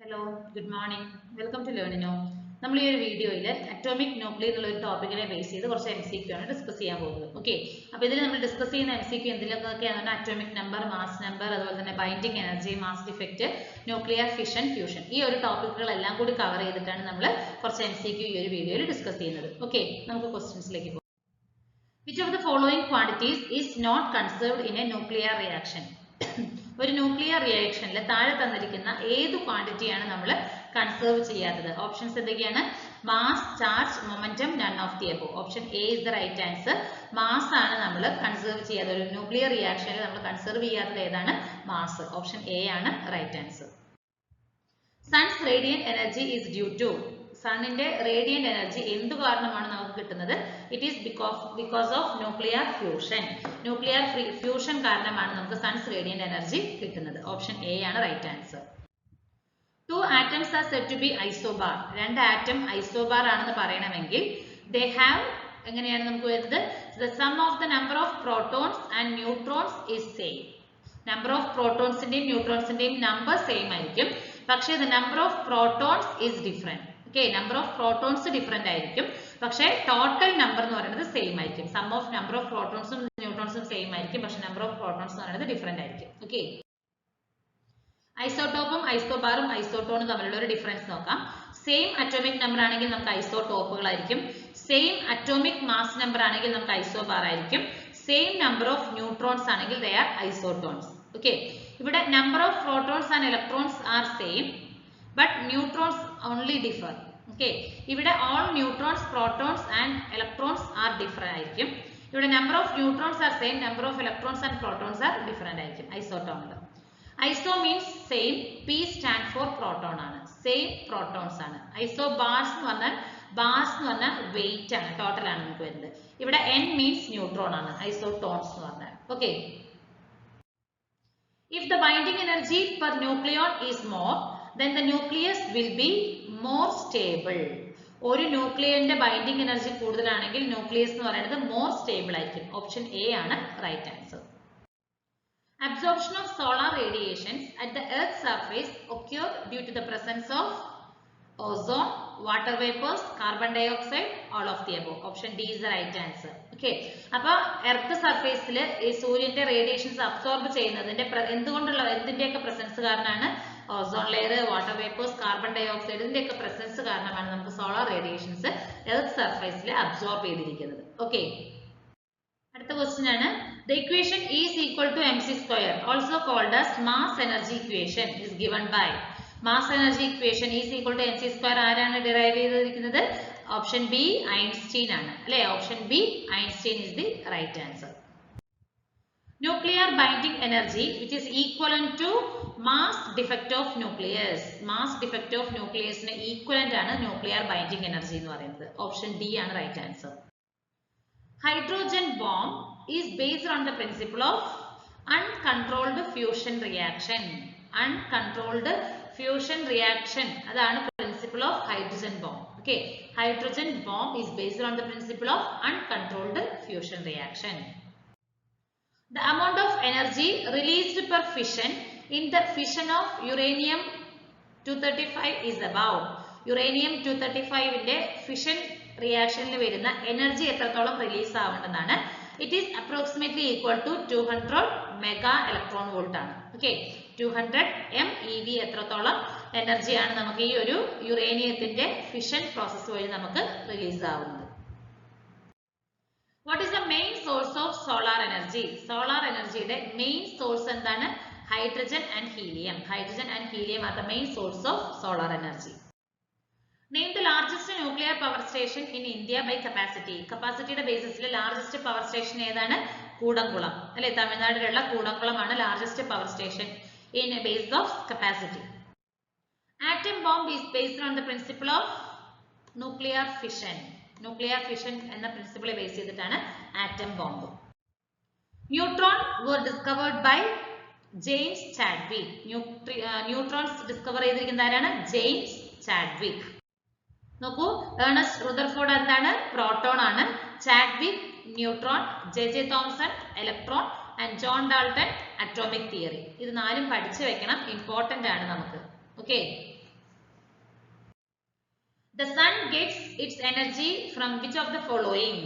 Hello, good morning. Welcome to Learn Now. നമ്മൾ ഈ ഒരു വീഡിയോയിൽ അറ്റോമിക് ന്യൂക്ലിയർ എന്നുള്ള ഒരു ടോപ്പിക്കിനെ ബേസ് ചെയ്ത് കുറച്ച് MCQ ആണ് ഡിസ്കസ് ചെയ്യാൻ പോകുന്നത്. ഓക്കെ, അപ്പോൾ ഇതിൽ നമ്മൾ ഡിസ്കസ് ചെയ്യുന്ന MCQ എന്തിലൊക്കെയാണെന്ന് അറ്റോമിക് നമ്പർ, മാസ് നമ്പർ, അതുപോലെ തന്നെ binding energy, mass defect, nuclear fission, fusion, ഈ ഒരു ടോപ്പിക്കുകളെല്ലാം കൂടി കവർ ചെയ്തിട്ടാണ് നമ്മൾ കുറച്ച് MCQ ഈ ഒരു വീഡിയോയിൽ ഡിസ്കസ് ചെയ്യുന്നത്. ഓക്കെ, നമുക്ക് ക്വസ്റ്റ്യൻസിലേക്ക് പോകാം. Which of the following quantities is not conserved in a nuclear reaction? ഒരു ന്യൂക്ലിയർ റിയാക്ഷനിൽ താഴെ തന്നിരിക്കുന്ന ഏത് ക്വാണ്ടിറ്റിയാണ് നമ്മൾ കൺസേർവ് ചെയ്യാത്തത്? ഓപ്ഷൻസ് എന്തൊക്കെയാണ്? Mass, charge, momentum, none of the above. Option A is the right answer. Mass ആണ് നമ്മൾ കൺസേർവ് ചെയ്യാത്തത്. ഒരു ന്യൂക്ലിയർ റിയാക്ഷനിൽ നമ്മൾ കൺസേർവ് ചെയ്യാത്തത് ഏതാണ്? മാസ്. ഓപ്ഷൻ എ ആണ് right answer. Sun's radiant energy is due to. സണ്ണിന്റെ റേഡിയന്റ് എനർജി എന്തു കാരണമാണ് നമുക്ക് കിട്ടുന്നത്? It is because of nuclear fusion. Nuclear fusion കാരണമാണ് നമുക്ക് സൺസ് റേഡിയന്റ് എനർജി കിട്ടുന്നത്. ഓപ്ഷൻ എ ആണ് right answer. 2 atoms are said to be isobar. 2 atom isobar ആണെന്ന് പറയണമെങ്കിൽ they have എങ്ങനെയാണ് നമുക്ക് വരുന്നത്? The sum of the number of protons and neutrons is same. Number of പ്രോട്ടോൺസിന്റെയും ന്യൂട്രോൺസിന്റെയും നമ്പർ സെയിം ആയിരിക്കും, പക്ഷേ the number of protons is different. Okay, number of protons different ആയിരിക്കും, പക്ഷേ ടോട്ടൽ നമ്പർ എന്ന് പറയുന്നത് സെയിം ആയിരിക്കും. സം ഓഫ് നമ്പർ ഓഫ് പ്രോട്ടോൺസും ന്യൂട്രോൺസും സെയിം ആയിരിക്കും, പക്ഷേ നമ്പർ ഓഫ് പ്രോട്ടോൺസ് എന്ന് പറയുന്നത് ഡിഫറെന്റ് ആയിരിക്കും. ഓക്കെ, ഐസോടോപ്പും ഐസോബാറും ഐസോട്ടോണും തമ്മിലുള്ള ഒരു ഡിഫറൻസ് നോക്കാം. സെയിം അറ്റോമിക് നമ്പർ ആണെങ്കിൽ നമുക്ക് ഐസോടോപ്പുകളായിരിക്കും. സെയിം അറ്റോമിക് മാസ് നമ്പർ ആണെങ്കിൽ നമുക്ക് ഐസോബാർ ആയിരിക്കും. സെയിം നമ്പർ ഓഫ് ന്യൂട്രോൺസ് ആണെങ്കിൽ ദേ ആർ ഐസോട്ടോൺസ്. ഓക്കെ, ഇവിടെ number of protons and electrons are same, but neutrons only differ. Okay, ഇവിടെ all neutrons, protons and electrons are different ആയിരിക്കും. ഇവിടെ number of neutrons are same, number of electrons and protons are different ആയിരിക്കും ഐസോട്ടോണിൽ. ഐസോ means same, P stand for proton ആണ്, same protons ആണ്. Isobars എന്ന് പറഞ്ഞാൽ bars എന്ന് പറഞ്ഞാൽ weight ആണ്, ടോട്ടൽ ആണ് നമുക്ക് വരുന്നത്. ഇവിടെ N means neutron ആണ്, ഐസോട്ടോൺസ് എന്ന് പറഞ്ഞാൽ. Okay, if the binding energy per nucleon is more, then the nucleus will be more stable. ഒരു ന്യൂക്ലിയറിന്റെ ബൈൻഡിങ് എനർജി കൂടുതലാണെങ്കിൽ ന്യൂക്ലിയസ് എന്ന് പറയുന്നത് മോർ സ്റ്റേബിൾ ആയിരിക്കും. ഓപ്ഷൻ എ ആണ് right answer. Absorption of solar radiations at the earth surface occur due to the presence of ozone, water vapors, carbon dioxide, all of the above. Option D is the right answer. Okay, അപ്പോൾ earth സർഫേസിൽ ഈ സൂര്യന്റെ radiations absorb ചെയ്യുന്നതിന്റെ എന്തുകൊണ്ടുള്ള എന്തിന്റെയൊക്കെ presence കാരണമാണ്? Ozone layer, water vapours, carbon dioxide, ഇതിന്റെയൊക്കെ presence കാരണമാണ് നമുക്ക് solar radiations earth സർഫേസിൽ അബ്സോർബ് ചെയ്തിരിക്കുന്നത്. ഓക്കെ, അടുത്ത ക്വസ്റ്റ്യൻ ആണ്. The equation is equal to mc square, also called as mass energy equation, is given by. Mass energy equation is equal to mc square ആരാണ് derive ചെയ്തിരിക്കുന്നത്? Option B Einstein ആണ്, അല്ലേ? Option B Einstein is the right answer. Nuclear binding energy which is equivalent to mass defect of nucleus. Mass defect of nucleus ന് equivalent ആണ് nuclear binding energy എന്ന് പറയുന്നത്. Option D ആണ് right answer. Hydrogen bomb is based on the principle of uncontrolled fusion reaction. Uncontrolled fusion reaction, അതാണ് principle of hydrogen bomb. Okay, hydrogen bomb is based on the principle of uncontrolled fusion reaction. The amount of energy released per fission in the fission of uranium 235 is about. Uranium 235 ന്റെ fission reactionൽ വരുന്ന energy എത്രത്തോളം release ആവേണ്ടതാണ്? It is approximately equal to 200 mega electron volt ആണ്. Okay, 200 MeV എത്രത്തോളം എനർജിയാണ് നമുക്ക് ഈ ഒരു യുറേനിയത്തിന്റെ fission process വഴി നമുക്ക് റിലീസ് ആവുന്നത്? What is the main source of solar energy? Solar energyയുടെ main source എന്താണ്? Hydrogen and helium. Hydrogen and helium are the main source of solar energy. Name the largest nuclear power station in India by capacity. കപ്പാസിറ്റിയുടെ ബേസിസിൽ largest power station ഏതാണ്? കൂടംകുളം, അല്ലെ? തമിഴ്നാട്ടിലുള്ള കൂടംകുളമാണ് largest power station in a base of capacity. Atom bomb is based on the principle of nuclear fission. Nuclear fission എന്ന പ്രിൻസിപ്പിളെ base ചെയ്തിട്ടാണ് atom bomb. Neutron were discovered by James Chadwick. Neutrons discover ചെയ്തിരിക്കുന്ന ആരാണ്? James Chadwick. നോക്കൂ, Ernest Rutherford എന്താണ്? Proton ആണ്. Chadwick neutron, J Thomson electron and John Dalton atomic theory. ഇത് നാലും പഠിച്ചു വെക്കണം, ഇമ്പോർട്ടന്റ് ആണ് നമുക്ക്. Okay, The sun gets its energy from which of the following?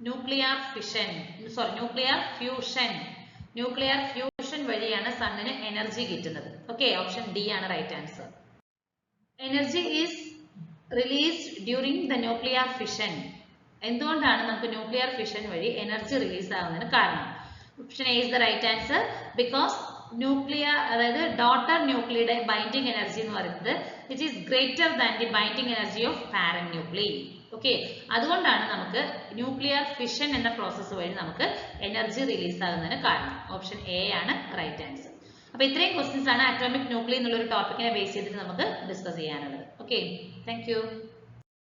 Nuclear fission. Sorry, nuclear fusion. Nuclear fusion വഴിയാണ് സണ്ണിന് energy കിട്ടുന്നത്. Okay, option D ആണ് right answer. Energy is released during the nuclear fission. എന്തുകൊണ്ടാണ് നമുക്ക് nuclear fission വഴി energy release ആവുന്നതിന് കാരണം? Option A is the right answer because nuclear അതായത് daughter ന്യൂക്ലിയുടെ binding energy എന്ന് പറയുന്നത് it is greater than the binding energy of parent ന്യൂക്ലി. Okay, അതുകൊണ്ടാണ് നമുക്ക് ന്യൂക്ലിയർ ഫിഷൻ എന്ന പ്രോസസ്സ് വഴി നമുക്ക് എനർജി റിലീസ് ആകുന്നതിന് കാരണം. ഓപ്ഷൻ എ ആണ് റൈറ്റ് ആൻസർ. അപ്പോൾ ഇത്രയും ക്വസ്റ്റ്യൻസ് ആണ് അറ്റോമിക് ന്യൂക്ലി എന്നുള്ള ഒരു ടോപ്പിക്കിനെ ബേസ് ചെയ്തിട്ട് നമുക്ക് ഡിസ്കസ് ചെയ്യാനുള്ളത്. Okay, thank you.